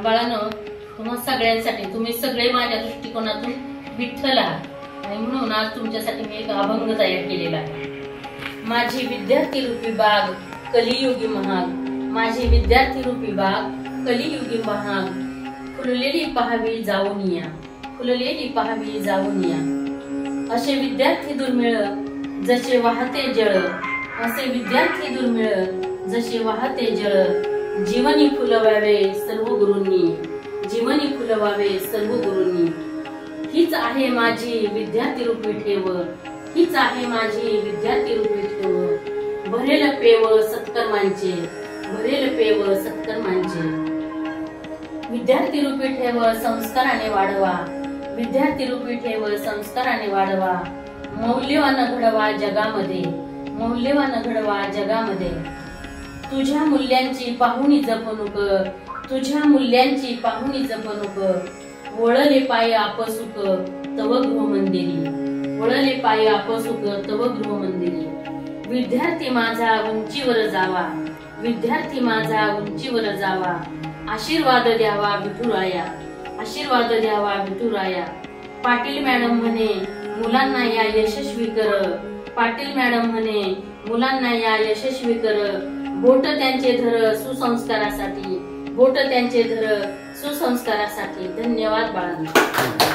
बाळांनो, तुम्हा सगळ्यांसाठी, तुम्ही सगळे माझ्या दृष्टिकोनातून विठ्ठल आहात आणि म्हणून आज तुमच्यासाठी मी एक अभंग तयार केलेला आहे। माझी विद्यार्थी रूपी बाग कलियुगी महाग, माझी विद्यार्थी रूपी बाग कलियुगी महाग, फुललेली पहावी जाऊन या, फुललेली पहावी जाऊन या। असे विद्यार्थी दुर्मिळ जसे वाहते जळ, असे विद्यार्थी दुर्मिळ जसे वाहते जळ, जीवनी फुलवावे सर्व गुरूंनी, जीवनी फुलवावे सर्व गुरूंनी। हीच आहे माझी विद्यार्थी रूपी ठेव, हीच आहे माझी विद्यार्थी रूपी ठेव, भरेल पेव सत्कर्मांचे, भरेल पेव सत्कर्मांचे। विद्यार्थी रूपी ठेव संस्काराने वाढवा, विद्यार्थी रूपी ठेव संस्काराने वाढवा, मौल्यवान घडवा जगामध्ये, मौल्यवान घडवा जगामध्ये। तुझ्या मूल्यांची पाहुणी जपणूक, तुझ्या मूल्यांची पाहुणी जपणूक, वळले पाय आपसुक तव गृहमंदिरी, वळले पाय आपसुक तव गृहमंदिरी। विद्यार्थी माझा उंचीवर जावा, विद्यार्थी माझा उंचीवर जावा, आशीर्वाद द्यावा विठुराया, आशीर्वाद द्यावा विठुराया। पाटील मॅडम म्हणे मुलांना या यशस्वी कर, पाटील मॅडम म्हणे मुलांना या यशस्वी कर, बोट त्यांचे धर सुसंस्कारासाठी, बोट त्यांचे धर सुसंस्कारासाठी। धन्यवाद बाळांनो।